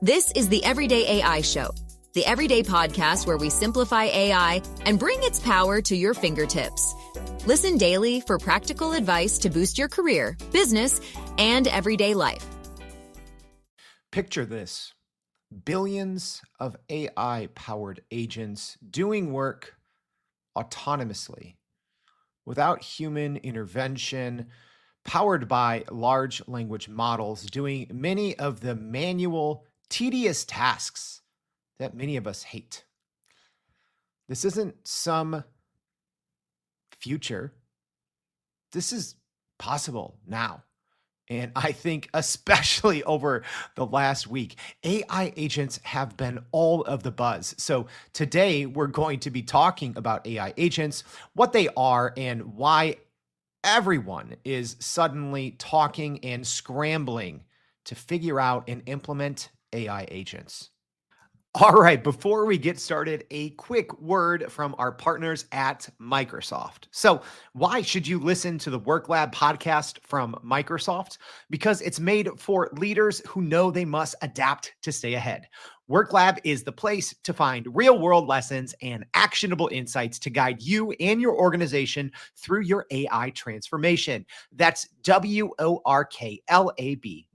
This is the Everyday AI Show, the everyday podcast where we simplify AI and bring its power to your fingertips. Listen daily for practical advice to boost your career, business, and everyday life. Picture this: billions of AI-powered agents doing work autonomously without human intervention, powered by large language models, doing many of the manual, tedious tasks that many of us hate. This isn't some future. This is possible now. And I think especially over the last week, AI agents have been all of the buzz. So today we're going to be talking about AI agents, what they are, and why everyone is suddenly talking and scrambling to figure out and implement AI agents. All right, before we get started, a quick word from our partners at Microsoft. So, why should you listen to the Work Lab podcast from Microsoft? Because it's made for leaders who know they must adapt to stay ahead. Work Lab is the place to find real-world lessons and actionable insights to guide you and your organization through your AI transformation. That's WORKLAB.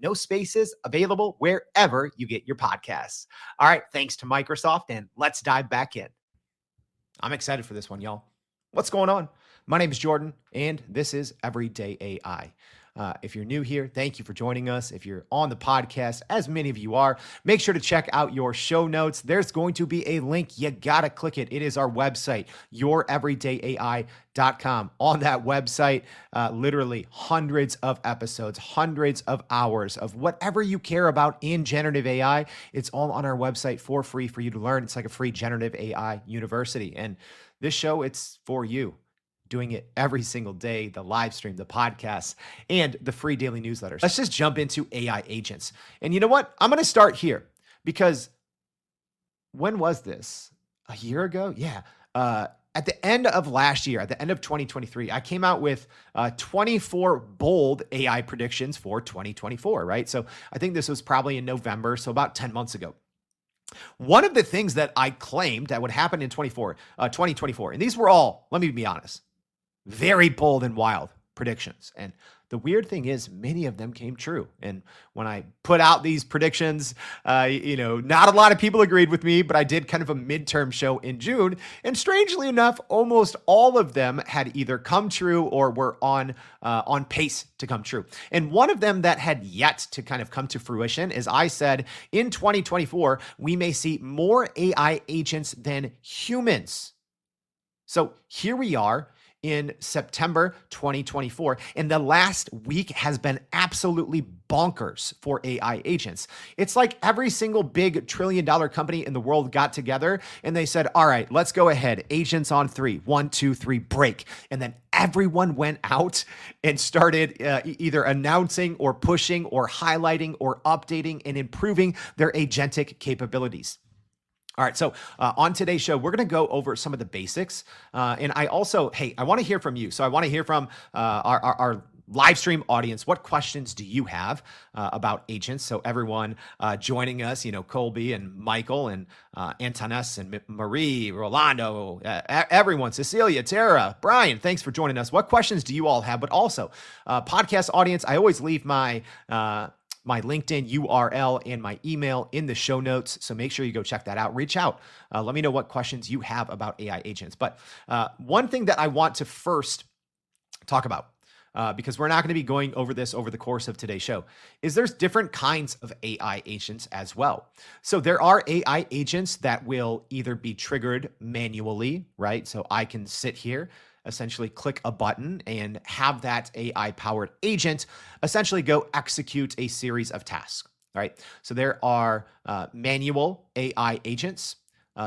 No spaces, available wherever you get your podcasts. All right, thanks to Microsoft, and let's dive back in. I'm excited for this one, y'all. What's going on? My name is Jordan, and this is Everyday AI. If you're new here, thank you for joining us. If you're on the podcast, as many of you are, make sure to check out your show notes. There's going to be a link. You got to click it. It is our website, youreverydayai.com. On that website, literally hundreds of episodes, hundreds of hours of whatever you care about in generative AI. It's all on our website for free for you to learn. It's like a free generative AI university. And this show, it's for you. Doing it every single day, the live stream, the podcasts, and the free daily newsletters. Let's just jump into AI agents. And you know what? I'm going to start here because when was this? A year ago? Yeah. At the end of last year, at the end of 2023, I came out with 24 bold AI predictions for 2024, right? So I think this was probably in November, so about 10 months ago. One of the things that I claimed that would happen in 2024, and these were all, let me be honest, very bold and wild predictions. And the weird thing is many of them came true. And when I put out these predictions, not a lot of people agreed with me, but I did kind of a midterm show in June. And strangely enough, almost all of them had either come true or were on pace to come true. And one of them that had yet to kind of come to fruition is I said in 2024, we may see more AI agents than humans. So here we are in September 2024, and the last week has been absolutely bonkers for AI agents. It's like every single big $1 trillion company in the world got together and they said, all right, let's go ahead. Agents on 3, 1, 2, 3, break. And then everyone went out and started either announcing or pushing or highlighting or updating and improving their agentic capabilities. All right, so on today's show, we're going to go over some of the basics. And I also, I want to hear from you. So I want to hear from our live stream audience. What questions do you have about agents? So everyone joining us, Colby and Michael and Antonis and Marie, Rolando, everyone, Cecilia, Tara, Brian, thanks for joining us. What questions do you all have? But also, podcast audience, I always leave my LinkedIn URL and my email in the show notes. So make sure you go check that out. Reach out. Let me know what questions you have about AI agents. But one thing that I want to first talk about, because we're not going to be going over this over the course of today's show, is there's different kinds of AI agents as well. So there are AI agents that will either be triggered manually, right? So I can sit here, essentially click a button and have that AI powered agent essentially go execute a series of tasks, right? So there are manual AI agents.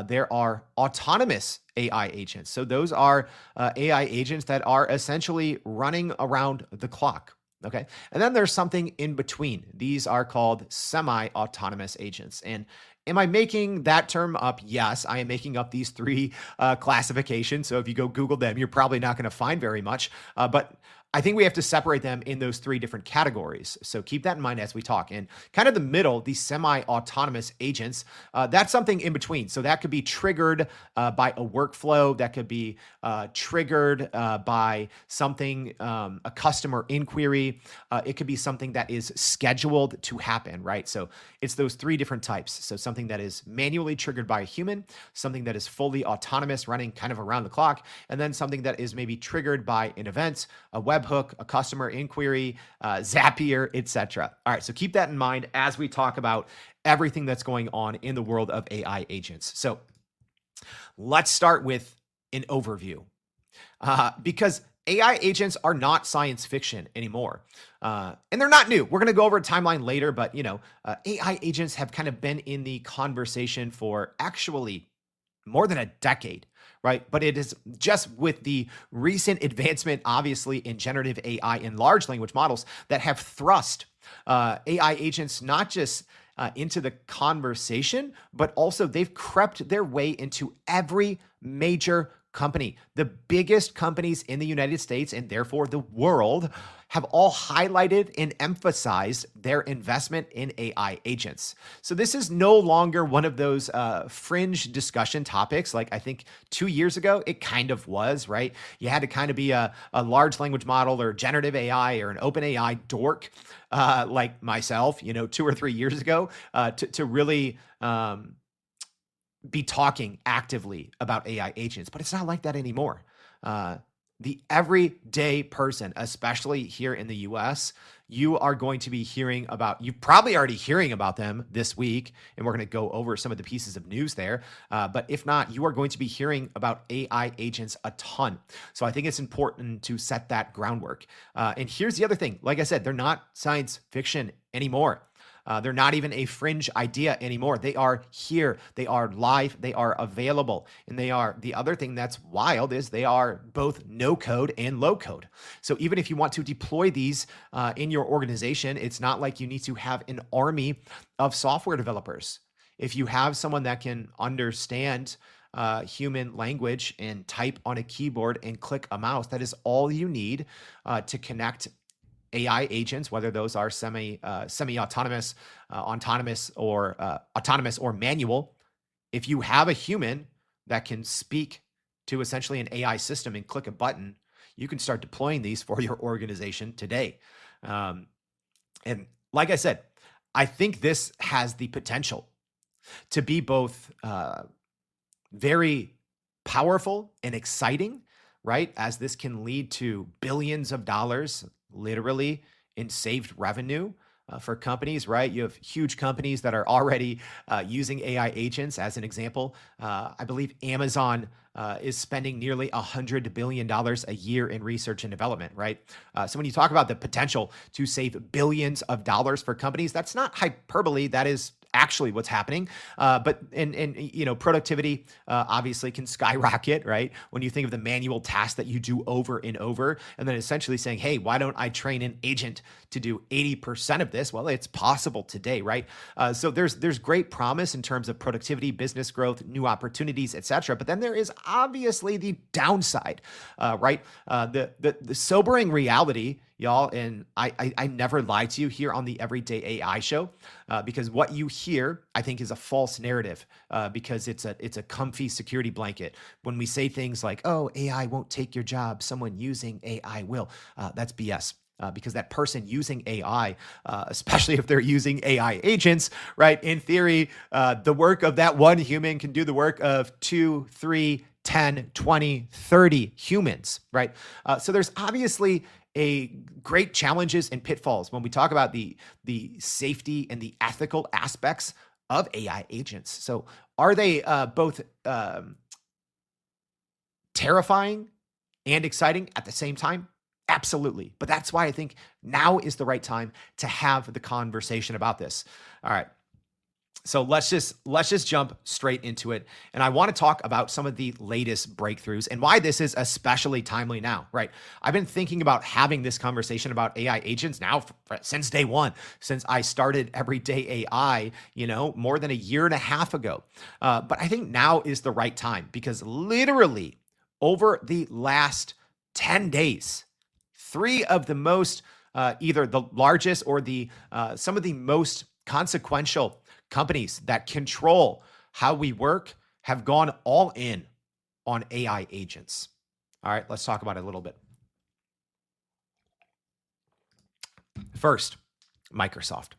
There are autonomous AI agents. So those are AI agents that are essentially running around the clock. Okay. And then there's something in between. These are called semi-autonomous agents. And am I making that term up? Yes, I am making up these three classifications. So if you go Google them, you're probably not going to find very much. But I think we have to separate them in those three different categories. So keep that in mind as we talk. And kind of the middle, these semi-autonomous agents, that's something in between. So that could be triggered by a workflow. That could be triggered by something, a customer inquiry. It could be something that is scheduled to happen, right? So it's those three different types. So something that is manually triggered by a human, something that is fully autonomous, running kind of around the clock, and then something that is maybe triggered by an event, a webhook, a customer inquiry, Zapier, etc. All right, so keep that in mind as we talk about everything that's going on in the world of AI agents. So let's start with an overview, because AI agents are not science fiction anymore, and they're not new. We're going to go over a timeline later, but AI agents have kind of been in the conversation for actually more than a decade, right? But it is just with the recent advancement, obviously, in generative AI and large language models that have thrust AI agents not just into the conversation, but also they've crept their way into every major company. The biggest companies in the United States and therefore the world have all highlighted and emphasized their investment in AI agents. So this is no longer one of those fringe discussion topics. Like I think 2 years ago, it kind of was, right? You had to kind of be a large language model or generative AI or an OpenAI dork like myself, 2 or 3 years ago to really be talking actively about AI agents, but it's not like that anymore. The everyday person, especially here in the US, you are going to be hearing about, you're probably already hearing about them this week, and we're going to go over some of the pieces of news there. But if not, you are going to be hearing about AI agents a ton. So I think it's important to set that groundwork. And here's the other thing. Like I said, they're not science fiction anymore. They're not even a fringe idea anymore. They are here. They are live. They are available. And the other thing that's wild is they are both no code and low code. So even if you want to deploy these in your organization, it's not like you need to have an army of software developers. If you have someone that can understand human language and type on a keyboard and click a mouse, that is all you need to connect AI agents, whether those are semi-autonomous, autonomous, or manual. If you have a human that can speak to essentially an AI system and click a button, you can start deploying these for your organization today. And like I said, I think this has the potential to be both very powerful and exciting, right? As this can lead to billions of dollars literally in saved revenue for companies, right? You have huge companies that are already using AI agents. As an example, I believe Amazon is spending nearly $100 billion a year in research and development, right? So when you talk about the potential to save billions of dollars for companies, that's not hyperbole. That is actually what's happening. But productivity obviously can skyrocket, right? When you think of the manual tasks that you do over and over, and then essentially saying, hey, why don't I train an agent to do 80% of this? Well, it's possible today, right? So there's great promise in terms of productivity, business growth, new opportunities, et cetera. But then there is obviously the downside, right? The sobering reality, y'all, and I never lie to you here on the Everyday AI Show, because what you hear, I think, is a false narrative, because it's a comfy security blanket. When we say things like, oh, AI won't take your job, someone using AI will, that's BS. Because that person using AI, especially if they're using AI agents, right? In theory, the work of that one human can do the work of 2, 3, 10, 20, 30 humans, right? So there's obviously a great challenges and pitfalls when we talk about the safety and the ethical aspects of AI agents. So are they both terrifying and exciting at the same time? Absolutely. But that's why I think now is the right time to have the conversation about this. All right. So let's just jump straight into it. And I want to talk about some of the latest breakthroughs and why this is especially timely now, right? I've been thinking about having this conversation about AI agents now since day one, since I started Everyday AI, more than a year and a half ago. But I think now is the right time because literally over the last 10 days, three of the most, either the largest or the some of the most consequential companies that control how we work have gone all in on AI agents. All right, let's talk about it a little bit. First, Microsoft.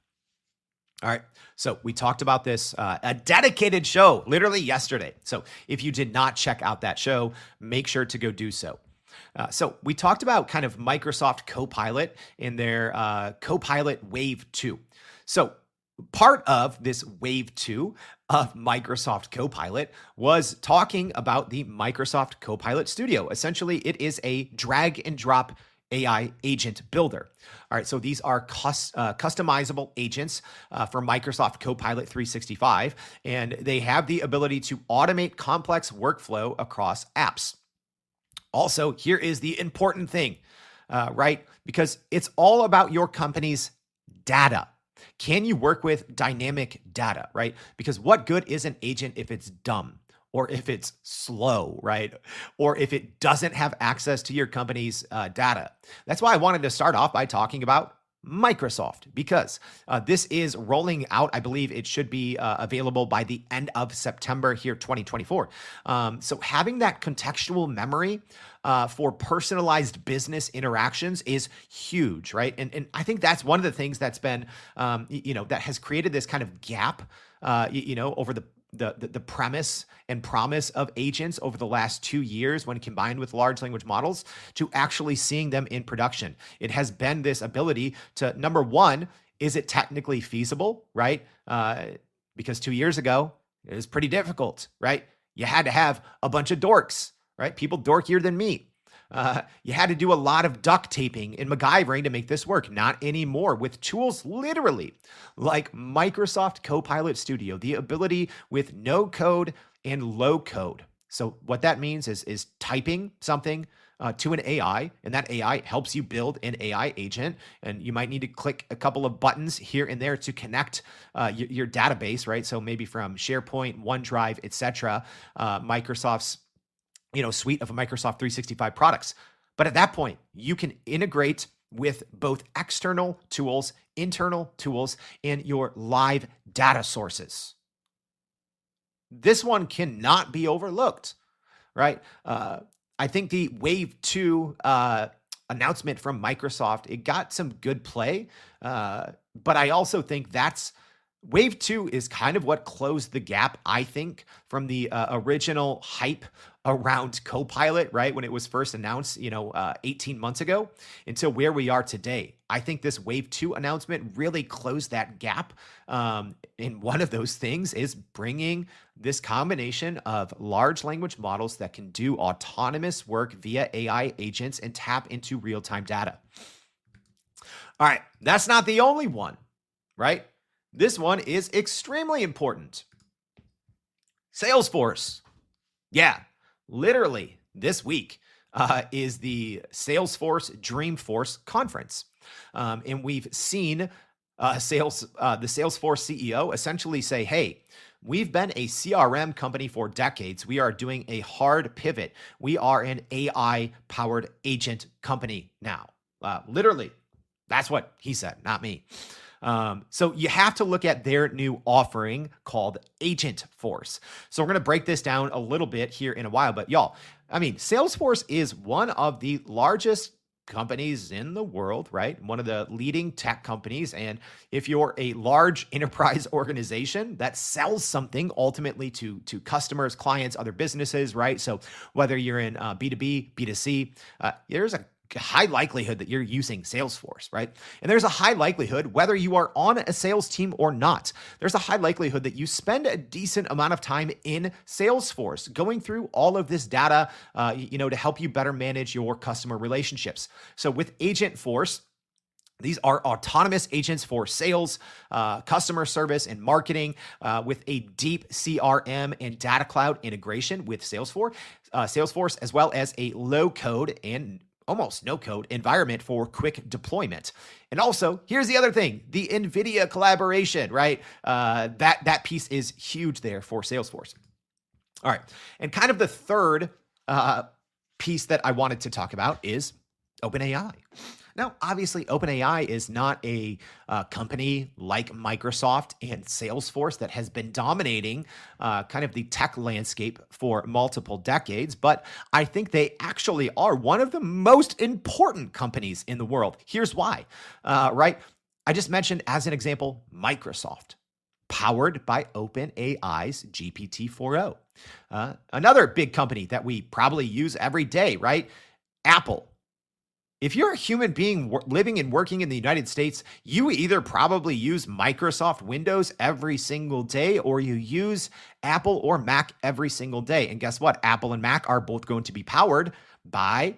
All right, so we talked about this, a dedicated show literally yesterday. So if you did not check out that show, make sure to go do so. So we talked about kind of Microsoft Copilot in their Copilot Wave 2. So part of this Wave 2 of Microsoft Copilot was talking about the Microsoft Copilot Studio. Essentially, it is a drag and drop AI agent builder. All right, so these are customizable agents for Microsoft Copilot 365, and they have the ability to automate complex workflow across apps. Also, here is the important thing, right? Because it's all about your company's data. Can you work with dynamic data, right? Because what good is an agent if it's dumb? Or if it's slow, right? Or if it doesn't have access to your company's data. That's why I wanted to start off by talking about Microsoft, because this is rolling out. I believe it should be available by the end of September here, 2024. So having that contextual memory for personalized business interactions is huge, right? And I think that's one of the things that's been, that has created this kind of gap, over the premise and promise of agents over the last 2 years when combined with large language models to actually seeing them in production. It has been this ability to, number one, is it technically feasible, right? Because 2 years ago, it was pretty difficult, right? You had to have a bunch of dorks, right? People dorkier than me. You had to do a lot of duct taping and MacGyvering to make this work. Not anymore with tools literally like Microsoft Copilot Studio, the ability with no code and low code. So what that means is typing something to an AI, and that AI helps you build an AI agent. And you might need to click a couple of buttons here and there to connect your database, right? So maybe from SharePoint, OneDrive, etc. Microsoft's suite of Microsoft 365 products. But at that point, you can integrate with both external tools, internal tools, and your live data sources. This one cannot be overlooked, right? I think the Wave 2 announcement from Microsoft, it got some good play, but I also think that's Wave 2 is kind of what closed the gap, I think, from the original hype around Copilot, right? When it was first announced, 18 months ago, until where we are today. I think this Wave 2 announcement really closed that gap. And one of those things is bringing this combination of large language models that can do autonomous work via AI agents and tap into real-time data. All right, that's not the only one, right? This one is extremely important. Salesforce. Yeah, literally this week is the Salesforce Dreamforce conference. And we've seen the Salesforce CEO essentially say, hey, we've been a CRM company for decades. We are doing a hard pivot. We are an AI-powered agent company now. Literally, that's what he said, not me. So you have to look at their new offering called Agent Force. So we're going to break this down a little bit here in a while, but y'all, Salesforce is one of the largest companies in the world, right? One of the leading tech companies. And if you're a large enterprise organization that sells something ultimately to customers, clients, other businesses, right? So whether you're in B2B, B2C, there's a high likelihood that you're using Salesforce, right? And there's a high likelihood, whether you are on a sales team or not, there's a high likelihood that you spend a decent amount of time in Salesforce going through all of this data, to help you better manage your customer relationships. So with Agent Force, these are autonomous agents for sales, customer service, and marketing with a deep CRM and data cloud integration with Salesforce, as well as a low code and almost no code environment for quick deployment. And also, here's the other thing, the NVIDIA collaboration, right? That piece is huge there for Salesforce. All right. And kind of the third piece that I wanted to talk about is OpenAI. Now, obviously, OpenAI is not a company like Microsoft and Salesforce that has been dominating kind of the tech landscape for multiple decades, but I think they actually are one of the most important companies in the world. Here's why, right? I just mentioned, as an example, Microsoft, powered by OpenAI's GPT-4o. Another big company that we probably use every day, right? Apple. If you're a human being living and working in the United States, you either probably use Microsoft Windows every single day or you use Apple or Mac every single day. And guess what? Apple and Mac are both going to be powered by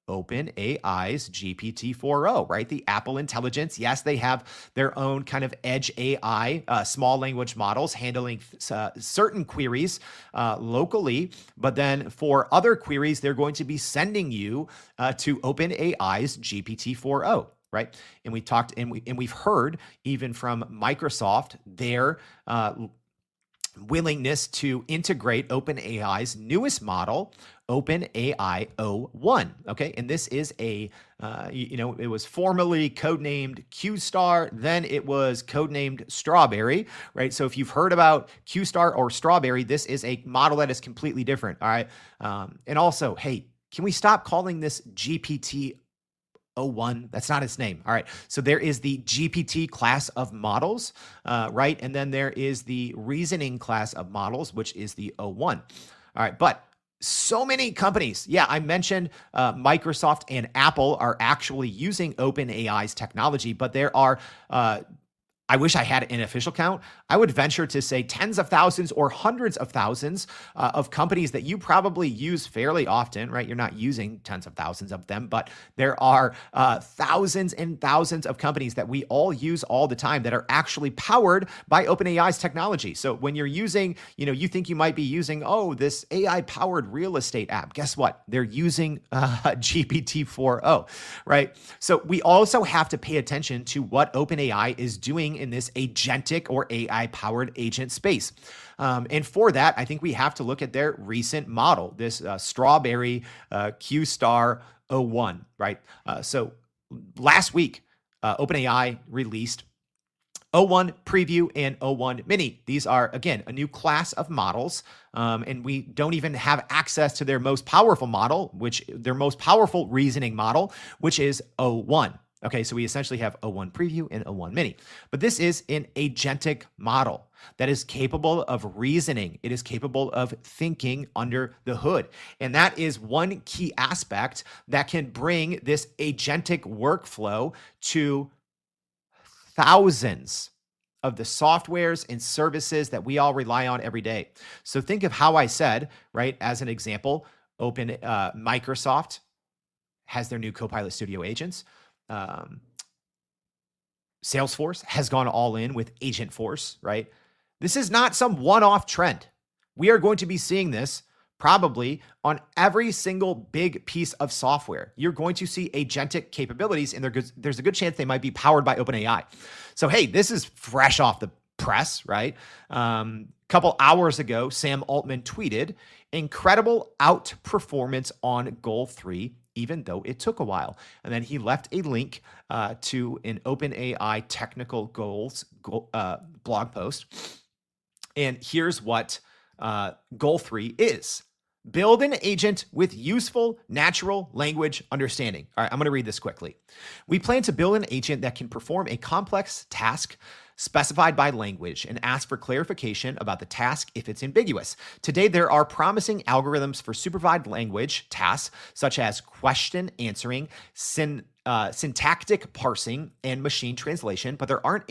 OpenAI's GPT-4o, right? The Apple Intelligence. Yes, they have their own kind of edge AI, small language models handling certain queries locally, but then for other queries, they're going to be sending you to OpenAI's GPT-4o. Right. And we talked and we've heard even from Microsoft their willingness to integrate OpenAI's newest model, OpenAI o1. Okay. And this is a, it was formerly codenamed Q-Star, then it was codenamed Strawberry, right? So if you've heard about Q-Star or Strawberry, this is a model that is completely different. All right. And also, hey, can we stop calling this GPT-O1? That's not its name. All right. So there is the GPT class of models, right? And then there is the reasoning class of models, which is the O1. All right. But so many companies, yeah, I mentioned Microsoft and Apple are actually using OpenAI's technology, but there are I wish I had an official count. I would venture to say tens of thousands or hundreds of thousands of companies that you probably use fairly often, right? You're not using tens of thousands of them, but there are thousands and thousands of companies that we all use all the time that are actually powered by OpenAI's technology. So when you're using, you think you might be using, this AI-powered real estate app. Guess what? They're using GPT-4o, right? So we also have to pay attention to what OpenAI is doing in this agentic or AI-powered agent space. And for that, I think we have to look at their recent model, this Strawberry Q-Star o1, right? So last week, OpenAI released O1 Preview and O1 Mini. These are, again, a new class of models, and we don't even have access to their most powerful model, their most powerful reasoning model, which is O1. Okay, so we essentially have O1 Preview and O1 Mini. But this is an agentic model that is capable of reasoning. It is capable of thinking under the hood. And that is one key aspect that can bring this agentic workflow to thousands of the softwares and services that we all rely on every day. So think of how I said, right, as an example, Microsoft has their new Copilot Studio agents. Salesforce has gone all in with Agentforce, right? This is not some one-off trend. We are going to be seeing this probably on every single big piece of software. You're going to see agentic capabilities, and there's a good chance they might be powered by OpenAI. So, hey, this is fresh off the press, right? Couple hours ago, Sam Altman tweeted, incredible outperformance on goal 3, even though it took a while. And then he left a link to an OpenAI technical goals blog post. And here's what goal 3 is. Build an agent with useful natural language understanding. All right, I'm going to read this quickly. We plan to build an agent that can perform a complex task specified by language and ask for clarification about the task if it's ambiguous. Today, there are promising algorithms for supervised language tasks such as question answering, syntactic parsing, and machine translation, but there aren't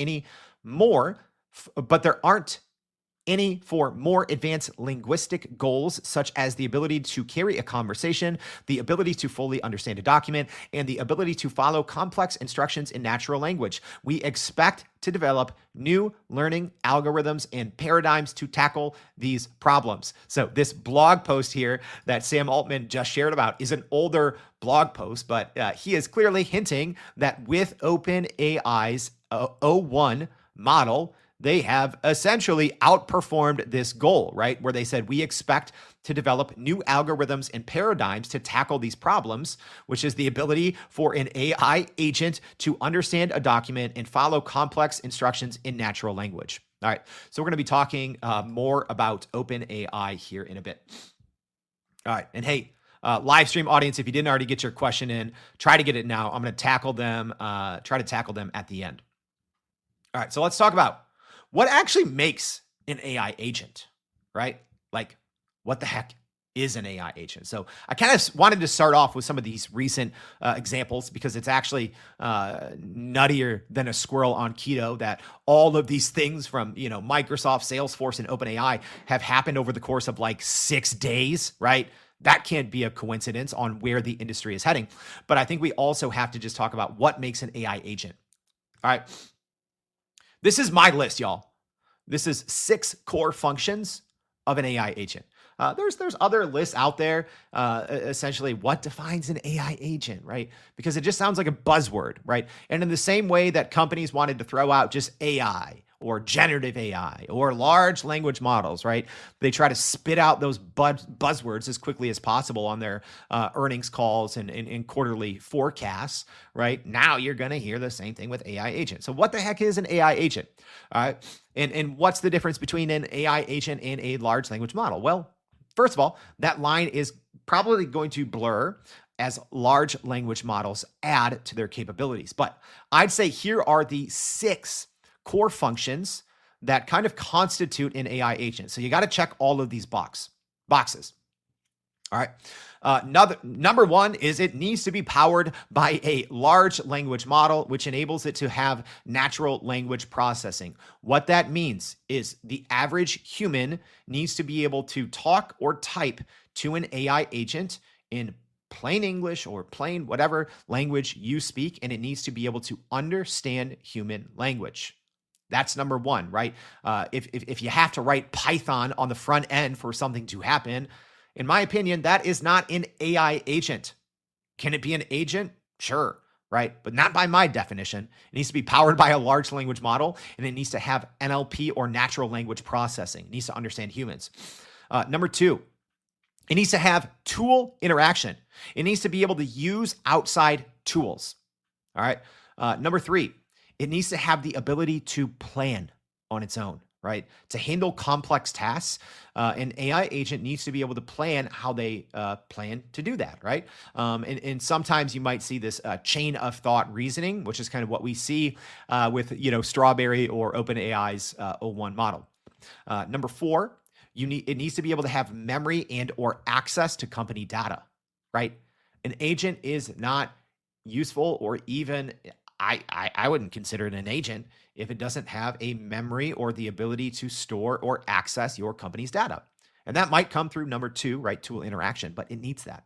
any for more advanced linguistic goals, such as the ability to carry a conversation, the ability to fully understand a document, and the ability to follow complex instructions in natural language. We expect to develop new learning algorithms and paradigms to tackle these problems. So this blog post here that Sam Altman just shared about is an older blog post, but he is clearly hinting that with OpenAI's O1 model, they have essentially outperformed this goal, right? Where they said, we expect to develop new algorithms and paradigms to tackle these problems, which is the ability for an AI agent to understand a document and follow complex instructions in natural language. All right, so we're going to be talking more about OpenAI here in a bit. All right, and hey, live stream audience, if you didn't already get your question in, try to get it now. I'm going to tackle them, try to tackle them at the end. All right, so let's talk about what actually makes an AI agent, right? Like, what the heck is an AI agent? So I kind of wanted to start off with some of these recent examples because it's actually nuttier than a squirrel on keto that all of these things from, Microsoft, Salesforce, and OpenAI have happened over the course of like 6 days, right? That can't be a coincidence on where the industry is heading. But I think we also have to just talk about what makes an AI agent. All right. This is my list, y'all. This is 6 core functions of an AI agent. There's other lists out there, essentially what defines an AI agent, right? Because it just sounds like a buzzword, right? And in the same way that companies wanted to throw out just AI or generative AI or large language models, right? They try to spit out those buzzwords as quickly as possible on their earnings calls and quarterly forecasts, right? Now you're going to hear the same thing with AI agent. So what the heck is an AI agent? All right. And what's the difference between an AI agent and a large language model? Well, first of all, that line is probably going to blur as large language models add to their capabilities. But I'd say here are the 6 core functions that kind of constitute an AI agent. So you got to check all of these boxes. All right. Number 1 is it needs to be powered by a large language model, which enables it to have natural language processing. What that means is the average human needs to be able to talk or type to an AI agent in plain English or plain whatever language you speak, and it needs to be able to understand human language. That's number 1, right? If you have to write Python on the front end for something to happen, in my opinion, that is not an AI agent. Can it be an agent? Sure, right? But not by my definition. It needs to be powered by a large language model, and it needs to have NLP or natural language processing. It needs to understand humans. Number 2, it needs to have tool interaction. It needs to be able to use outside tools. All right. Number 3, it needs to have the ability to plan on its own, right? To handle complex tasks, an AI agent needs to be able to plan how they plan to do that, right? And sometimes you might see this chain of thought reasoning, which is kind of what we see with, Strawberry or OpenAI's O1 model. Number 4, it needs to be able to have memory and or access to company data, right? An agent is not useful or even I wouldn't consider it an agent if it doesn't have a memory or the ability to store or access your company's data. And that might come through number 2, right? Tool interaction, but it needs that.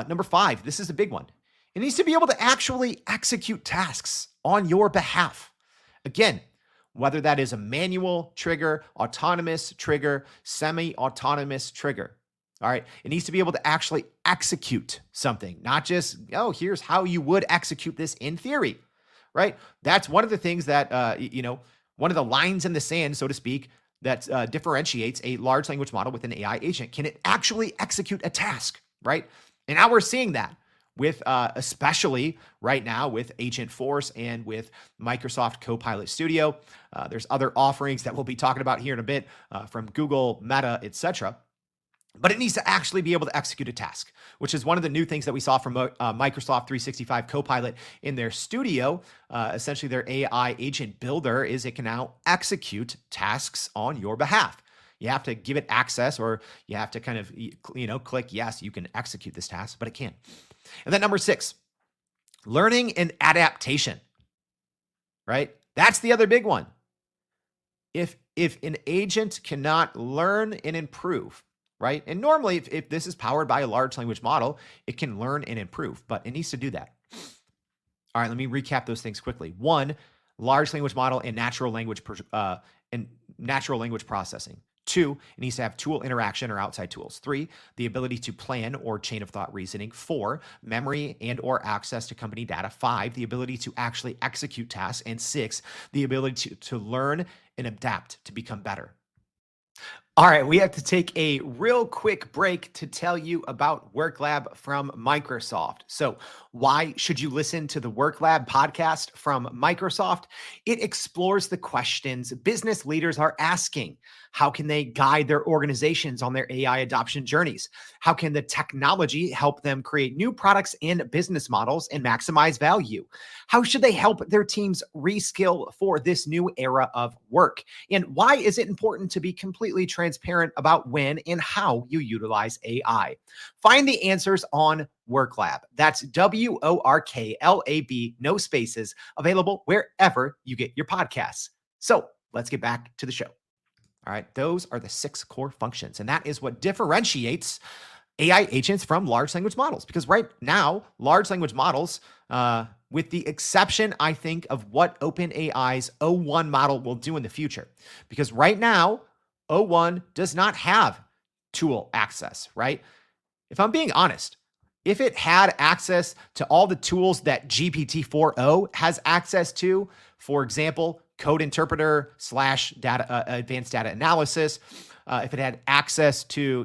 Number 5, this is a big one. It needs to be able to actually execute tasks on your behalf. Again, whether that is a manual trigger, autonomous trigger, semi-autonomous trigger. All right. It needs to be able to actually execute something, not just, here's how you would execute this in theory, right? That's one of the things that, one of the lines in the sand, so to speak, that differentiates a large language model with an AI agent. Can it actually execute a task, right? And now we're seeing that with, especially right now with Agentforce and with Microsoft Copilot Studio. There's other offerings that we'll be talking about here in a bit from Google, Meta, etc. But it needs to actually be able to execute a task, which is one of the new things that we saw from Microsoft 365 Copilot in their studio. Essentially, their AI agent builder is it can now execute tasks on your behalf. You have to give it access, or you have to kind of, click, yes, you can execute this task, but it can. And then number 6, learning and adaptation, right? That's the other big one. If an agent cannot learn and improve, right? And normally, if this is powered by a large language model, it can learn and improve, but it needs to do that. All right, let me recap those things quickly. 1, large language model and natural language processing. 2, it needs to have tool interaction or outside tools. 3, the ability to plan or chain of thought reasoning. 4, memory and or access to company data. 5, the ability to actually execute tasks. And 6, the ability to learn and adapt to become better. All right, we have to take a real quick break to tell you about WorkLab from Microsoft. So, why should you listen to the WorkLab podcast from Microsoft? It explores the questions business leaders are asking. How can they guide their organizations on their AI adoption journeys? How can the technology help them create new products and business models and maximize value? How should they help their teams reskill for this new era of work? And why is it important to be completely transparent about when and how you utilize AI? Find the answers on WorkLab. That's WORKLAB, no spaces, available wherever you get your podcasts. So let's get back to the show. All right, those are the 6 core functions, and that is what differentiates AI agents from large language models. Because right now, large language models, with the exception, I think, of what OpenAI's O1 model will do in the future. Because right now, O1 does not have tool access, right? If I'm being honest, if it had access to all the tools that GPT-4o has access to, for example, code interpreter / data, advanced data analysis, if it had access to,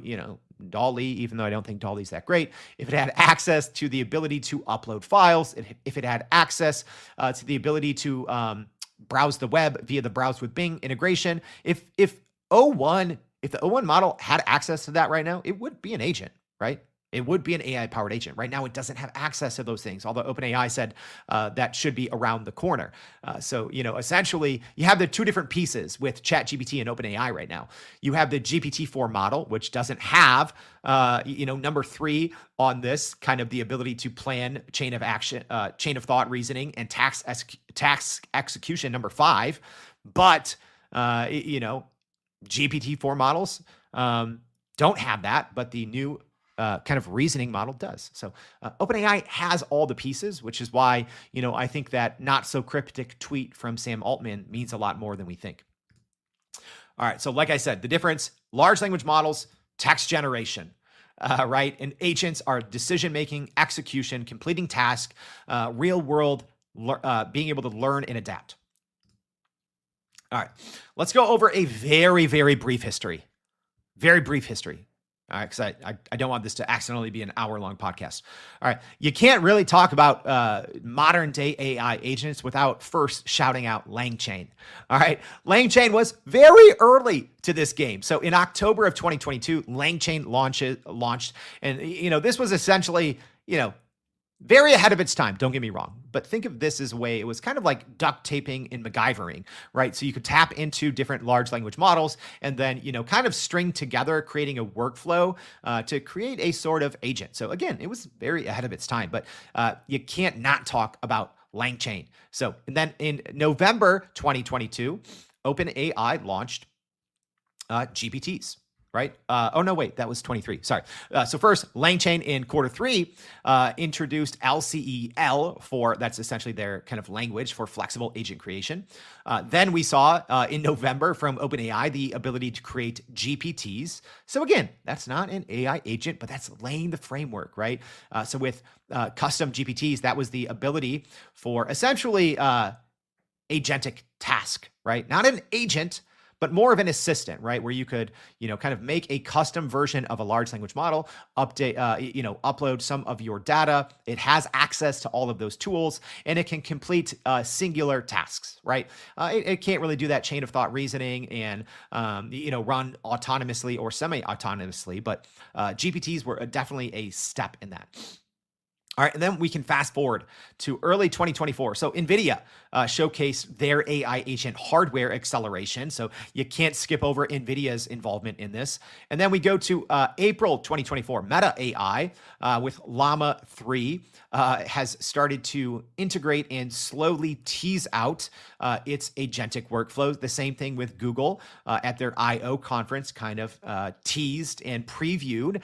DALL-E, even though I don't think DALL-E's that great, if it had access to the ability to upload files, if it had access to the ability to browse the web via the Browse with Bing integration, if the O1 model had access to that right now, it would be an agent, right? It would be an AI-powered agent. Right now, it doesn't have access to those things, although OpenAI said that should be around the corner. So, essentially, you have the 2 different pieces with ChatGPT and OpenAI right now. You have the GPT-4 model, which doesn't have, number 3 on this, kind of the ability to plan chain of action, chain of thought reasoning, and task execution, number 5. But, GPT-4 models don't have that, but the new kind of reasoning model does. So OpenAI has all the pieces, which is why, I think that not so cryptic tweet from Sam Altman means a lot more than we think. All right. So like I said, the difference, large language models, text generation, right? And agents are decision-making, execution, completing task, real world, being able to learn and adapt. All right. Let's go over a very, very brief history. Very brief history. All right, because I don't want this to accidentally be an hour-long podcast. All right, you can't really talk about modern-day AI agents without first shouting out LangChain. All right, LangChain was very early to this game. So in October of 2022, LangChain launched, and this was essentially very ahead of its time, don't get me wrong. But think of this as a way, it was kind of like duct taping and MacGyvering, right? So you could tap into different large language models and then, kind of string together, creating a workflow to create a sort of agent. So again, it was very ahead of its time, but you can't not talk about LangChain. So, and then in November 2022, OpenAI launched GPTs. Right? Oh, no, wait, that was 23. Sorry. So first, LangChain in Q3 introduced LCEL that's essentially their kind of language for flexible agent creation. Then we saw in November from OpenAI the ability to create GPTs. So again, that's not an AI agent, but that's laying the framework, right? So with custom GPTs, that was the ability for essentially agentic task, right? Not an agent, but more of an assistant, right? Where you could, kind of make a custom version of a large language model, upload some of your data. It has access to all of those tools, and it can complete singular tasks, right? It can't really do that chain of thought reasoning and, run autonomously or semi-autonomously, but GPTs were definitely a step in that. All right, and then we can fast forward to early 2024. So NVIDIA showcased their AI agent hardware acceleration. So you can't skip over NVIDIA's involvement in this. And then we go to April 2024. Meta AI with Llama 3 has started to integrate and slowly tease out its agentic workflows. The same thing with Google at their I/O conference, kind of teased and previewed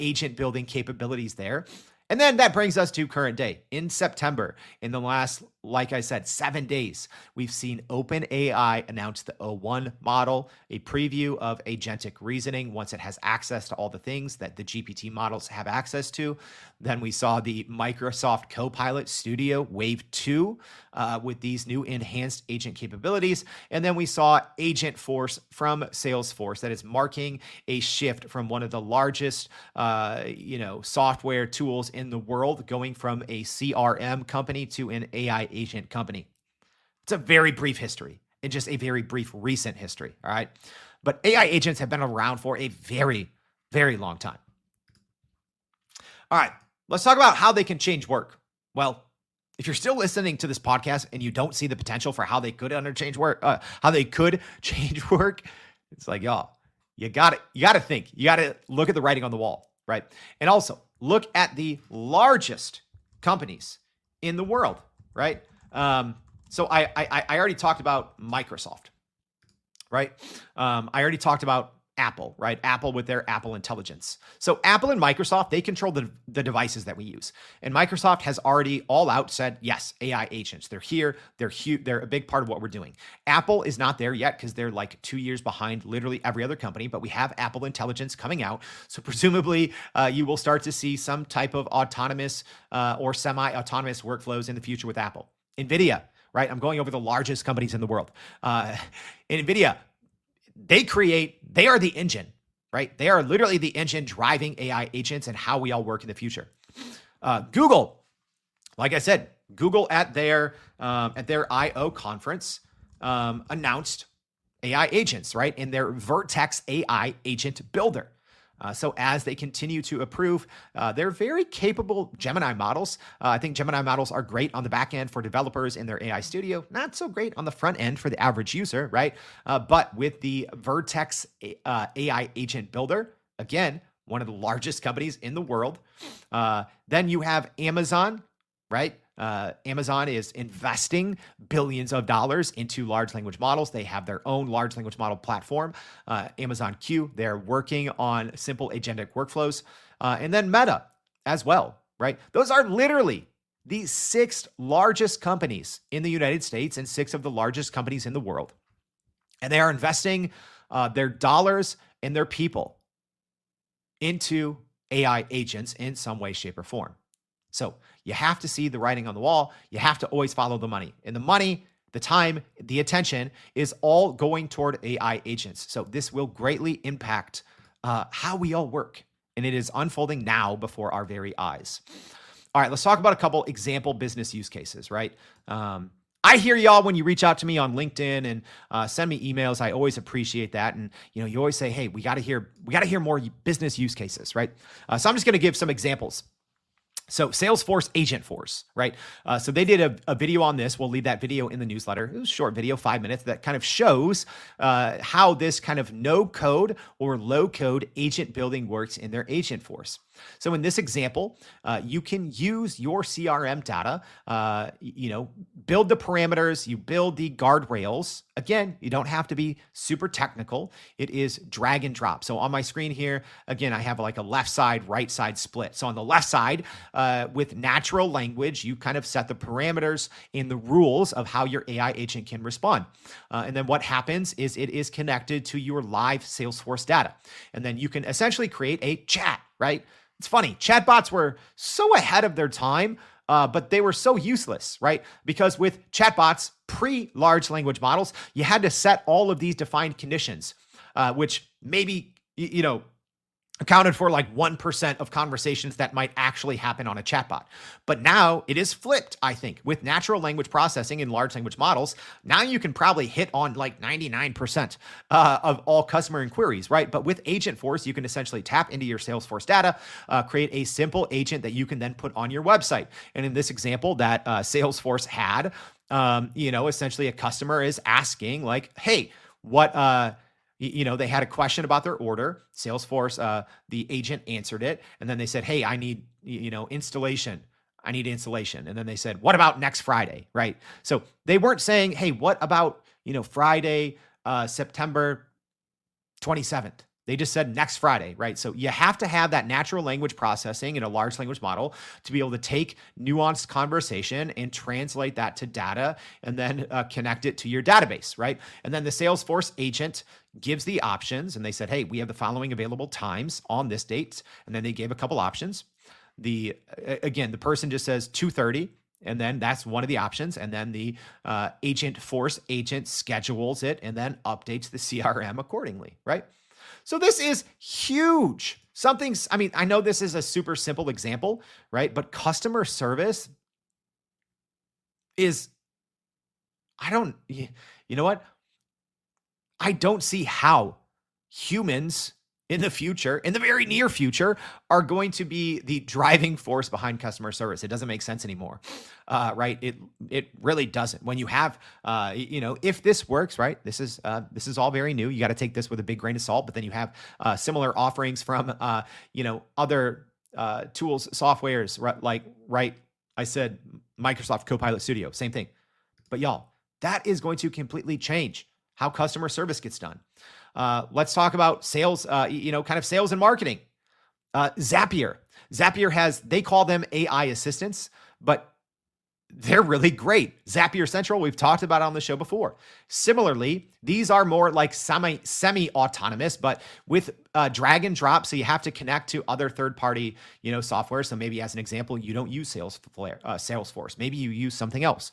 agent building capabilities there. And then that brings us to current day. In September, in the last like I said, 7 days, we've seen OpenAI announce the O1 model, a preview of agentic reasoning once it has access to all the things that the GPT models have access to. Then we saw the Microsoft Copilot Studio Wave 2 with these new enhanced agent capabilities. And then we saw Agent Force from Salesforce that is marking a shift from one of the largest software tools in the world, going from a CRM company to an AI agent company. It's a very brief history and just a very brief recent history, all right? But AI agents have been around for a very, very long time. All right, let's talk about how they can change work. Well, if you're still listening to this podcast and you don't see the potential for how they could change work, it's like, y'all, you got to think. You got to look at the writing on the wall, right? And also look at the largest companies in the world, right? So I already talked about Microsoft, right? I already talked about Apple, right? Apple with their Apple Intelligence. So Apple and Microsoft, they control the devices that we use. And Microsoft has already all out said, yes, AI agents, they're here. They're huge. They're a big part of what we're doing. Apple is not there yet because they're like 2 years behind literally every other company, but we have Apple Intelligence coming out. So presumably you will start to see some type of autonomous or semi-autonomous workflows in the future with Apple. NVIDIA, right? I'm going over the largest companies in the world. NVIDIA, they are the engine, right? They are literally the engine driving AI agents and how we all work in the future. Google, like I said, Google at their I/O conference announced AI agents, right? In their Vertex AI agent builder. So as they continue to improve, they're very capable Gemini models. I think Gemini models are great on the back end for developers in their AI studio, not so great on the front end for the average user, right? But with the Vertex AI agent builder, again, one of the largest companies in the world. Then you have Amazon, right? Amazon is investing billions of dollars into large language models. They have their own large language model platform, Amazon Q. They're working on simple agentic workflows. And then Meta as well, right? Those are literally the 6 largest companies in the United States and 6 of the largest companies in the world. And they are investing their dollars and their people into AI agents in some way, shape, or form. So you have to see the writing on the wall. You have to always follow the money. And the money, the time, the attention is all going toward AI agents. So this will greatly impact how we all work. And it is unfolding now before our very eyes. All right, let's talk about a couple example business use cases, right? I hear y'all when you reach out to me on LinkedIn and send me emails. I always appreciate that. And you always say, hey, we got to hear more business use cases, right? So I'm just going to give some examples. So Salesforce Agent Force, right? So they did a video on this. We'll leave that video in the newsletter. It was a short video, 5 minutes, that kind of shows how this kind of no code or low code agent building works in their Agent Force. So in this example, you can use your CRM data, build the parameters, you build the guardrails. Again, you don't have to be super technical. It is drag and drop. So on my screen here, again, I have like a left side, right side split. So on the left side, with natural language, you kind of set the parameters and the rules of how your AI agent can respond. And then what happens is it is connected to your live Salesforce data. And then you can essentially create a chat, right? It's funny, chatbots were so ahead of their time, but they were so useless, right? Because with chatbots, pre-large language models, you had to set all of these defined conditions, which maybe, accounted for like 1% of conversations that might actually happen on a chatbot. But now it is flipped, I think. With natural language processing in large language models, now you can probably hit on like 99% of all customer inquiries, right? But with Agent Force, you can essentially tap into your Salesforce data, create a simple agent that you can then put on your website. And in this example that Salesforce had, essentially a customer is asking like, hey, what... they had a question about their order. Salesforce, the agent answered it. And then they said, hey, I need, installation. I need installation. And then they said, what about next Friday? Right. So they weren't saying, hey, what about, Friday, September 27th? They just said next Friday, right? So you have to have that natural language processing in a large language model to be able to take nuanced conversation and translate that to data and then connect it to your database, right? And then the Salesforce agent gives the options, and they said, hey, we have the following available times on this date. And then they gave a couple options. The person just says 2:30. And then that's one of the options. And then the agent schedules it and then updates the CRM accordingly, right? So this is huge. I know this is a super simple example, right? But customer service is, you know what? I don't see how humans in the very near future, are going to be the driving force behind customer service. It doesn't make sense anymore, right? It really doesn't. When you have, if this works, right? This is all very new. You got to take this with a big grain of salt. But then you have similar offerings from, other tools, softwares, right? I said Microsoft Copilot Studio, same thing. But y'all, that is going to completely change how customer service gets done. Let's talk about sales, kind of sales and marketing. Zapier they call them AI assistants, but they're really great. Zapier Central, we've talked about on the show before. Similarly, these are more like semi-autonomous, but with drag and drop. So you have to connect to other third-party, software. So maybe as an example, you don't use Salesforce. Maybe you use something else.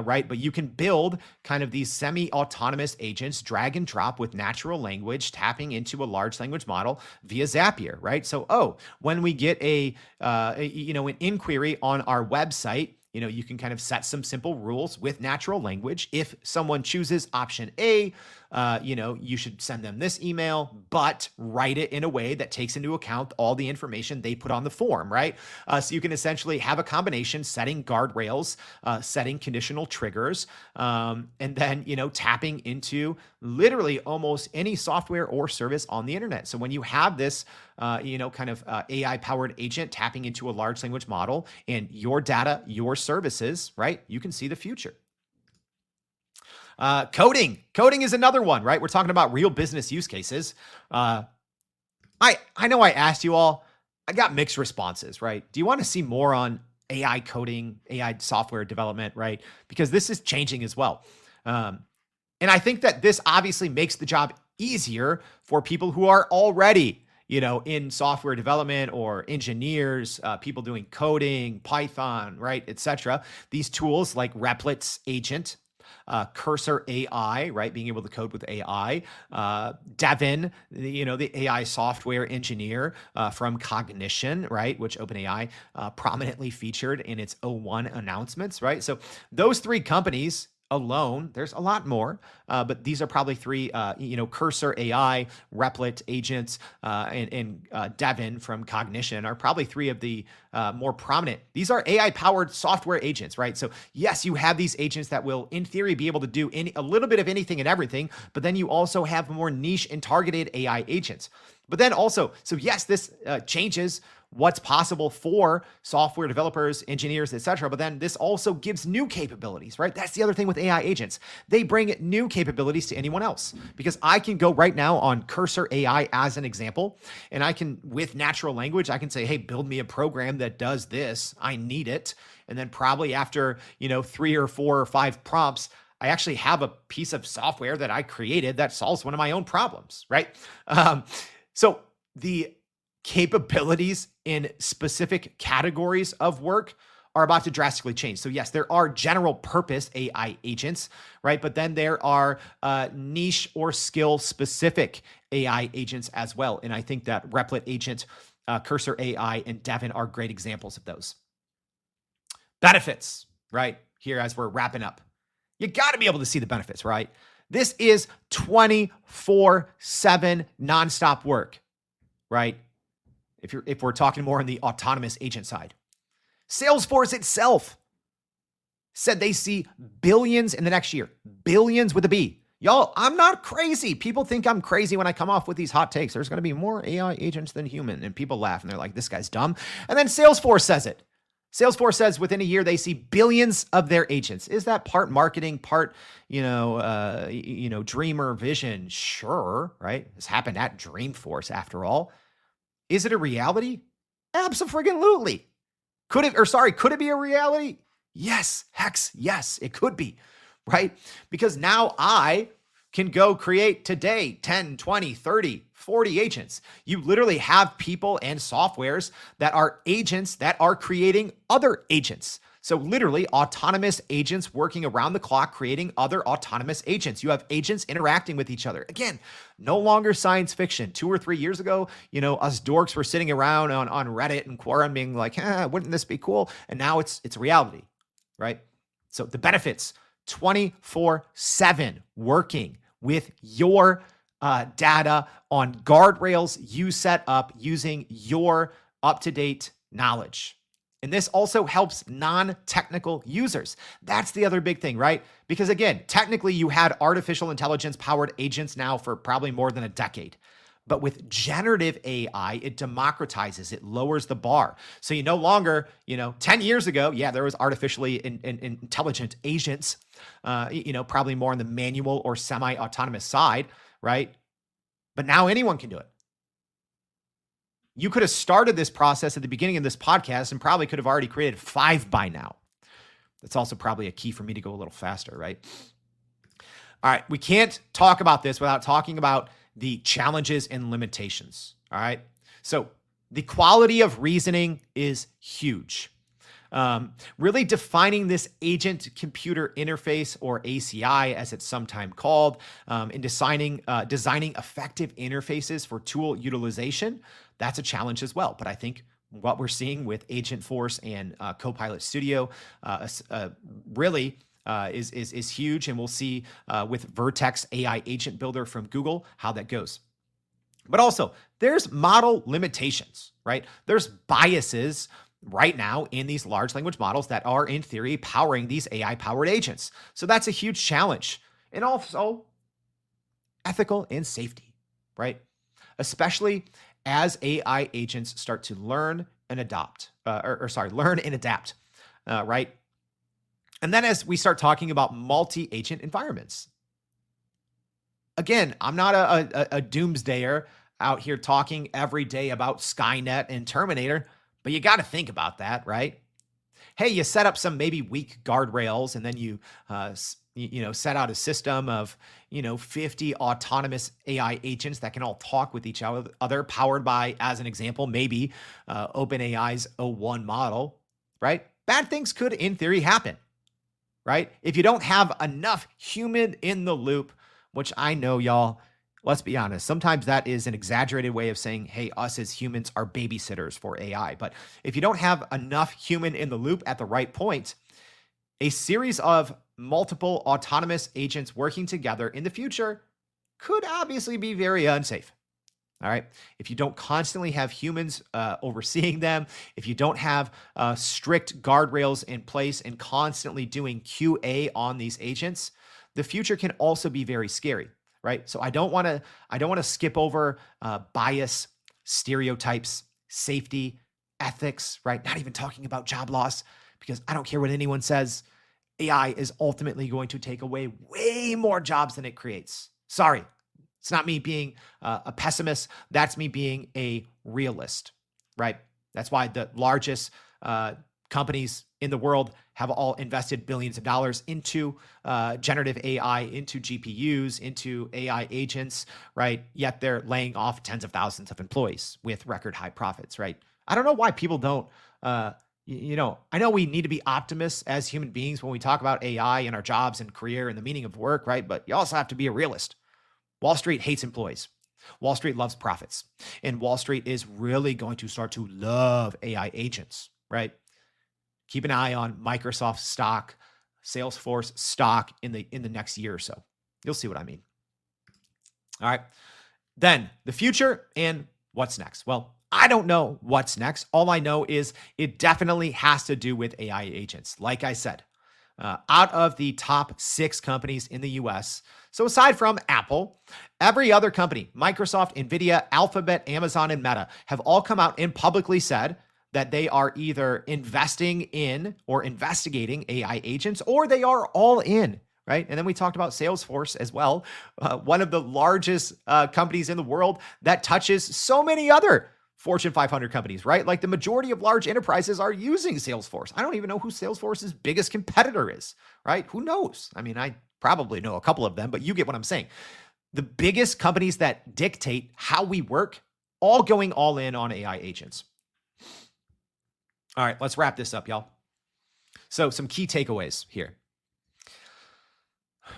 Right? But you can build kind of these semi-autonomous agents, drag and drop with natural language, tapping into a large language model via Zapier, right? So, when we get an inquiry on our website, you can kind of set some simple rules with natural language. If someone chooses option A, you should send them this email, but write it in a way that takes into account all the information they put on the form, right? So you can essentially have a combination, setting guardrails, setting conditional triggers, and then, tapping into literally almost any software or service on the internet. So when you have this, AI-powered agent tapping into a large language model and your data, your services, right? You can see the future. Coding is another one, right? We're talking about real business use cases. I know I asked you all, I got mixed responses, right? Do you want to see more on AI coding, AI software development, right? Because this is changing as well. And I think that this obviously makes the job easier for people who are already, in software development or engineers, people doing coding, Python, right, etc. These tools like Replic's agent, Cursor AI, right? Being able to code with AI. Devin, the AI software engineer from Cognition, right? Which OpenAI prominently featured in its O1 announcements, right? So those three companies alone, there's a lot more, but these are probably three, Cursor AI, Replit agents, and Devin from Cognition are probably three of the more prominent. These are AI-powered software agents, right? So yes, you have these agents that will, in theory, be able to do a little bit of anything and everything, but then you also have more niche and targeted AI agents. But then also, so yes, this changes what's possible for software developers, engineers, etc. But then this also gives new capabilities, right? That's the other thing with AI agents. They bring new capabilities to anyone else, because I can go right now on Cursor AI as an example, and I can, with natural language, I can say, hey, build me a program that does this. I need it. And then probably after, 3 or 4 or 5 prompts, I actually have a piece of software that I created that solves one of my own problems, right? So the capabilities in specific categories of work are about to drastically change. So yes, there are general purpose AI agents, right? But then there are niche or skill specific AI agents as well. And I think that Replit agent, Cursor AI, and Devin are great examples of those. Benefits, right? Here as we're wrapping up. You got to be able to see the benefits, right? This is 24/7 nonstop work, right? If we're talking more on the autonomous agent side. Salesforce itself said they see billions in the next year. Billions with a B. Y'all, I'm not crazy. People think I'm crazy when I come off with these hot takes. There's going to be more AI agents than human. And people laugh and they're like, this guy's dumb. And then Salesforce says it. Salesforce says within a year, they see billions of their agents. Is that part marketing, part, dreamer vision? Sure, right? This happened at Dreamforce after all. Is it a reality? Abso-friggin-lutely. Could it be a reality? Yes, hex, yes, it could be, right? Because now I can go create today 10, 20, 30, 40 agents. You literally have people and softwares that are agents that are creating other agents. So literally autonomous agents working around the clock, creating other autonomous agents. You have agents interacting with each other. Again, no longer science fiction. 2 or 3 years ago, us dorks were sitting around on Reddit and Quora being like, wouldn't this be cool? And now it's reality, right? So the benefits, 24/7 working with your data on guardrails you set up using your up-to-date knowledge. And this also helps non-technical users. That's the other big thing, right? Because again, technically you had artificial intelligence powered agents now for probably more than a decade. But with generative AI, it democratizes, it lowers the bar. So you no longer, 10 years ago, there was artificially intelligent agents, probably more on the manual or semi-autonomous side, right? But now anyone can do it. You could have started this process at the beginning of this podcast and probably could have already created 5 by now. That's also probably a key for me to go a little faster, right? All right, we can't talk about this without talking about the challenges and limitations, all right? So the quality of reasoning is huge. Really defining this agent-computer interface, or ACI as it's sometimes called, in designing effective interfaces for tool utilization, that's a challenge as well. But I think what we're seeing with Agentforce and Copilot Studio really is huge, and we'll see with Vertex AI Agent Builder from Google how that goes. But also, there's model limitations, right? There's biases right now in these large language models that are, in theory, powering these AI-powered agents. So that's a huge challenge. And also, ethical and safety, right? Especially as AI agents start to learn and adapt, right? And then as we start talking about multi-agent environments. Again, I'm not a doomsdayer out here talking every day about Skynet and Terminator, but you got to think about that, right? Hey, you set up some maybe weak guardrails, and then you set out a system of 50 autonomous AI agents that can all talk with each other, powered by, as an example, maybe OpenAI's O1 model, right? Bad things could, in theory, happen, right? If you don't have enough human in the loop, which I know, y'all, let's be honest, sometimes that is an exaggerated way of saying, hey, us as humans are babysitters for AI. But if you don't have enough human in the loop at the right point, a series of multiple autonomous agents working together in the future could obviously be very unsafe. All right. If you don't constantly have humans overseeing them, if you don't have strict guardrails in place and constantly doing QA on these agents, the future can also be very scary, right? So I don't want to skip over bias, stereotypes, safety, ethics, right? Not even talking about job loss, because I don't care what anyone says. AI is ultimately going to take away way more jobs than it creates. Sorry, it's not me being a pessimist. That's me being a realist, right? That's why the largest companies in the world have all invested billions of dollars into generative AI, into GPUs, into AI agents, right? Yet they're laying off tens of thousands of employees with record high profits, right? I don't know why people don't, I know we need to be optimists as human beings when we talk about AI and our jobs and career and the meaning of work, right? But you also have to be a realist. Wall Street hates employees. Wall Street loves profits. And Wall Street is really going to start to love AI agents, right? Keep an eye on Microsoft stock, Salesforce stock in the next year or so. You'll see what I mean. All right. Then the future and what's next. Well, I don't know what's next. All I know is it definitely has to do with AI agents. Like I said, out of the top 6 companies in the US, so aside from Apple, every other company, Microsoft, NVIDIA, Alphabet, Amazon, and Meta, have all come out and publicly said that they are either investing in or investigating AI agents, or they are all in, right? And then we talked about Salesforce as well, one of the largest companies in the world that touches so many other Fortune 500 companies, right? Like the majority of large enterprises are using Salesforce. I don't even know who Salesforce's biggest competitor is, right? Who knows? I mean, I probably know a couple of them, but you get what I'm saying. The biggest companies that dictate how we work, all going all in on AI agents. All right, let's wrap this up, y'all. So some key takeaways here.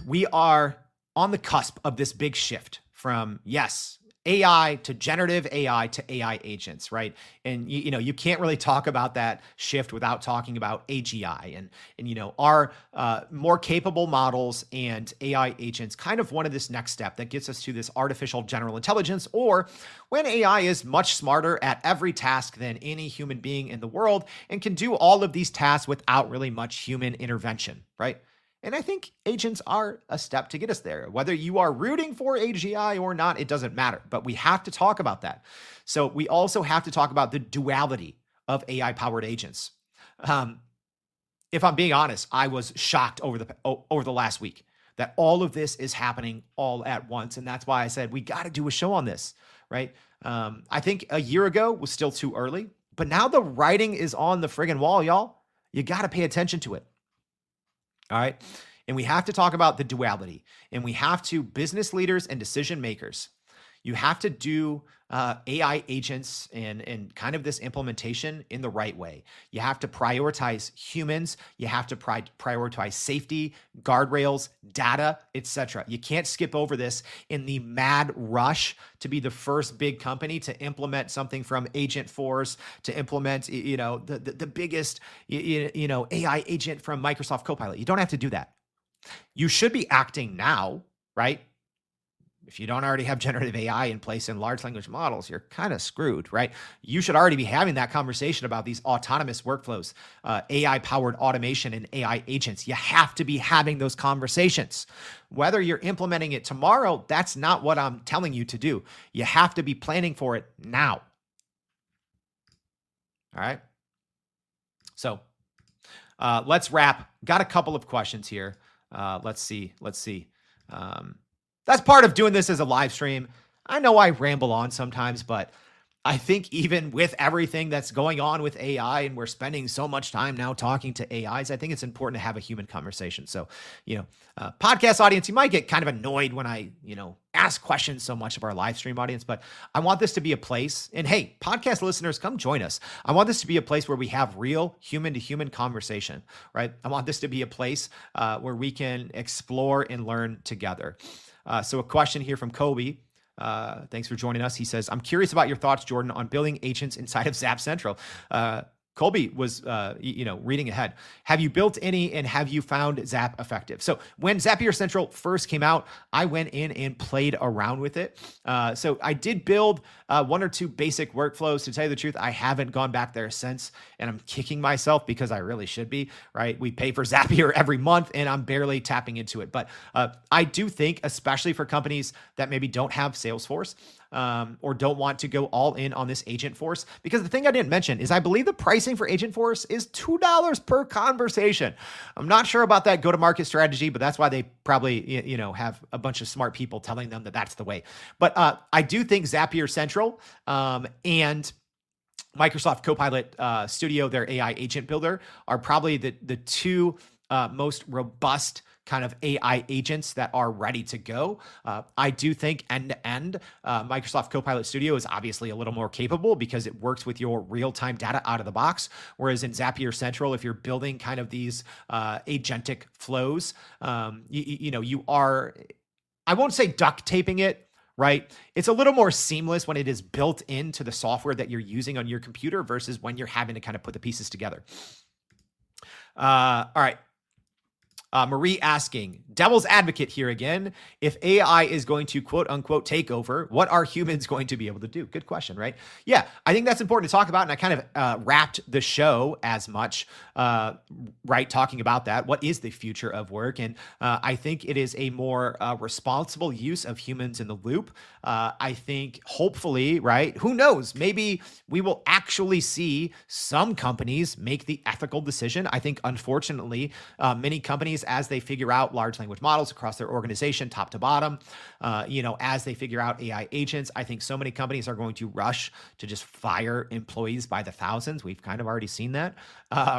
We are on the cusp of this big shift from, yes, AI to generative AI to AI agents, right? And you can't really talk about that shift without talking about AGI and our more capable models and AI agents kind of one of this next step that gets us to this artificial general intelligence, or when AI is much smarter at every task than any human being in the world and can do all of these tasks without really much human intervention, right? And I think agents are a step to get us there. Whether you are rooting for AGI or not, it doesn't matter. But we have to talk about that. So we also have to talk about the duality of AI-powered agents. If I'm being honest, I was shocked over the last week that all of this is happening all at once. And that's why I said we got to do a show on this, right? I think a year ago was still too early, but now the writing is on the friggin' wall, y'all. You got to pay attention to it. All right. And we have to talk about the duality, and we have to, business leaders and decision makers, you have to do AI agents and kind of this implementation in the right way. You have to prioritize humans. You have to prioritize safety, guardrails, data, etc. You can't skip over this in the mad rush to be the first big company to implement something from Agentforce, to implement the biggest AI agent from Microsoft Copilot. You don't have to do that. You should be acting now, right? If you don't already have generative AI in place in large language models, you're kind of screwed, right? You should already be having that conversation about these autonomous workflows, AI-powered automation and AI agents. You have to be having those conversations. Whether you're implementing it tomorrow, that's not what I'm telling you to do. You have to be planning for it now. All right? So let's wrap. Got a couple of questions here. Let's see. That's part of doing this as a live stream. I know I ramble on sometimes, but I think even with everything that's going on with AI, and we're spending so much time now talking to AIs, I think it's important to have a human conversation. So, podcast audience, you might get kind of annoyed when I, ask questions so much of our live stream audience, but I want this to be a place, and hey, podcast listeners, come join us. I want this to be a place where we have real human to human conversation, right? I want this to be a place where we can explore and learn together. So a question here from Kobe. Thanks for joining us. He says, I'm curious about your thoughts, Jordan, on building agents inside of Zap Central. Colby was, reading ahead. Have you built any, and have you found Zap effective? So when Zapier Central first came out, I went in and played around with it. So I did build one or two basic workflows. To tell you the truth, I haven't gone back there since, and I'm kicking myself because I really should be, right? We pay for Zapier every month, and I'm barely tapping into it. But I do think, especially for companies that maybe don't have Salesforce, or don't want to go all in on this Agentforce, because the thing I didn't mention is I believe the pricing for Agentforce is $2 per conversation. I'm not sure about that go-to-market strategy, but that's why they probably have a bunch of smart people telling them that that's the way. But I do think Zapier Central and Microsoft Copilot Studio, their AI agent builder, are probably the two most robust kind of AI agents that are ready to go. I do think end-to-end, Microsoft Copilot Studio is obviously a little more capable because it works with your real-time data out of the box. Whereas in Zapier Central, if you're building kind of these agentic flows, you are, I won't say duct taping it, right? It's a little more seamless when it is built into the software that you're using on your computer versus when you're having to kind of put the pieces together. All right. Marie asking, devil's advocate here again, if AI is going to quote unquote take over, what are humans going to be able to do? Good question, right? Yeah, I think that's important to talk about. And I kind of wrapped the show as much, right, talking about that. What is the future of work? And I think it is a more responsible use of humans in the loop. I think hopefully, right, who knows, maybe we will actually see some companies make the ethical decision. I think, unfortunately, many companies, as they figure out large language models across their organization, top to bottom, as they figure out AI agents, I think so many companies are going to rush to just fire employees by the thousands. We've kind of already seen that,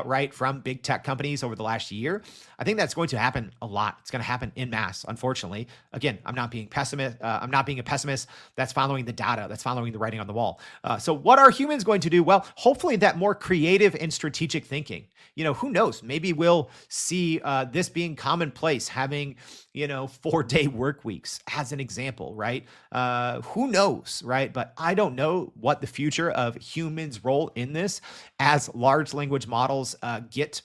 right, from big tech companies over the last year. I think that's going to happen a lot. It's going to happen en masse, unfortunately. Again, I'm not being a pessimist. That's following the data. That's following the writing on the wall. So what are humans going to do? Well, hopefully that more creative and strategic thinking. Who knows? Maybe we'll see this being commonplace, having 4-day work weeks as an example, right? Who knows, right? But I don't know what the future of humans' role in this as large language models get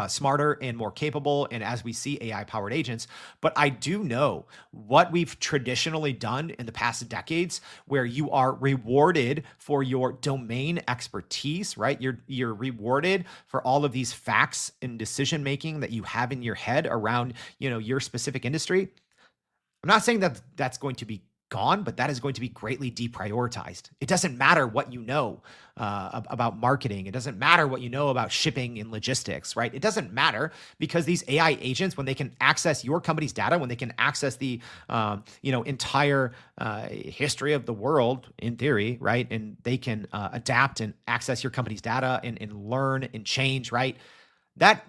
smarter and more capable, and as we see AI-powered agents. But I do know what we've traditionally done in the past decades, where you are rewarded for your domain expertise, right? You're rewarded for all of these facts and decision making that you have in your head around your specific industry. I'm not saying that that's going to be gone, but that is going to be greatly deprioritized. It doesn't matter what you know about marketing. It doesn't matter what you know about shipping and logistics, right? It doesn't matter, because these AI agents, when they can access your company's data, when they can access the entire history of the world in theory, right? And they can adapt and access your company's data and learn and change, right? That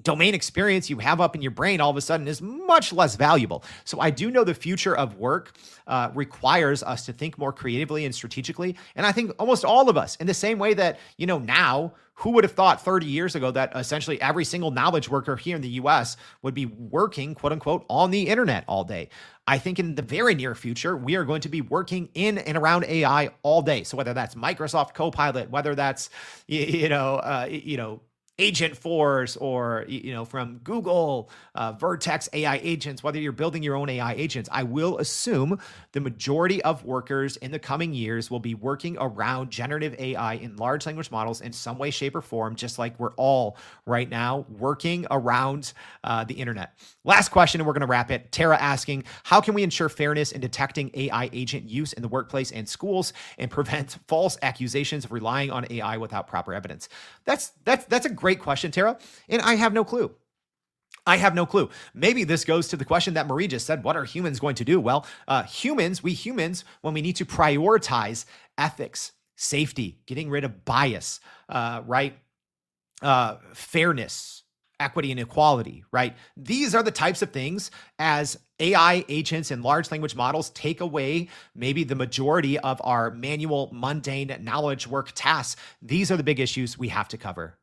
domain experience you have up in your brain all of a sudden is much less valuable. So I do know the future of work requires us to think more creatively and strategically. And I think almost all of us, in the same way that, now, who would have thought 30 years ago that essentially every single knowledge worker here in the US would be working, quote unquote, on the internet all day? I think in the very near future, we are going to be working in and around AI all day. So whether that's Microsoft Copilot, whether that's, Agent Force, or from Google, Vertex AI agents, whether you're building your own AI agents, I will assume the majority of workers in the coming years will be working around generative AI in large language models in some way, shape, or form, just like we're all right now working around the internet. Last question, and we're going to wrap it. Tara asking, how can we ensure fairness in detecting AI agent use in the workplace and schools and prevent false accusations of relying on AI without proper evidence? That's a great question, Tara, and I have no clue. Maybe this goes to the question that Marie just said, what are humans going to do? Well, we humans, when we need to prioritize ethics, safety, getting rid of bias, right? Fairness, equity, and equality, right? These are the types of things, as AI agents and large language models take away maybe the majority of our manual, mundane knowledge work tasks. These are the big issues we have to cover.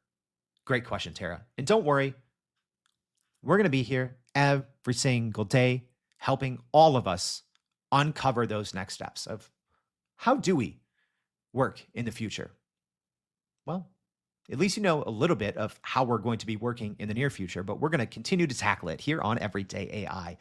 Great question, Tara. And don't worry, we're going to be here every single day helping all of us uncover those next steps of how do we work in the future? Well, at least you know a little bit of how we're going to be working in the near future, but we're going to continue to tackle it here on Everyday AI.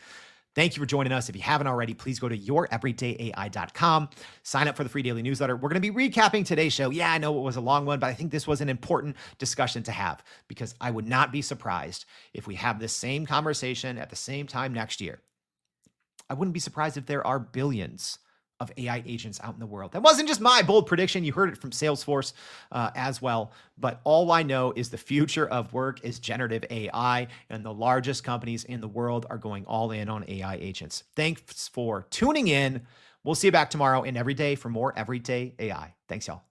Thank you for joining us. If you haven't already, please go to youreverydayai.com. Sign up for the free daily newsletter. We're going to be recapping today's show. Yeah, I know it was a long one, but I think this was an important discussion to have, because I would not be surprised if we have this same conversation at the same time next year. I wouldn't be surprised if there are billions of AI agents out in the world. That wasn't just my bold prediction. You heard it from Salesforce as well. But all I know is the future of work is generative AI, and the largest companies in the world are going all in on AI agents. Thanks for tuning in. We'll see you back tomorrow and every day for more Everyday AI. Thanks, y'all.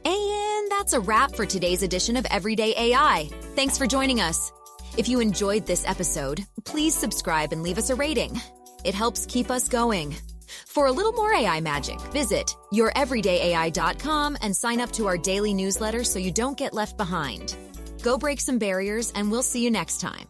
And that's a wrap for today's edition of Everyday AI. Thanks for joining us. If you enjoyed this episode, please subscribe and leave us a rating. It helps keep us going. For a little more AI magic, visit youreverydayai.com and sign up to our daily newsletter so you don't get left behind. Go break some barriers, and we'll see you next time.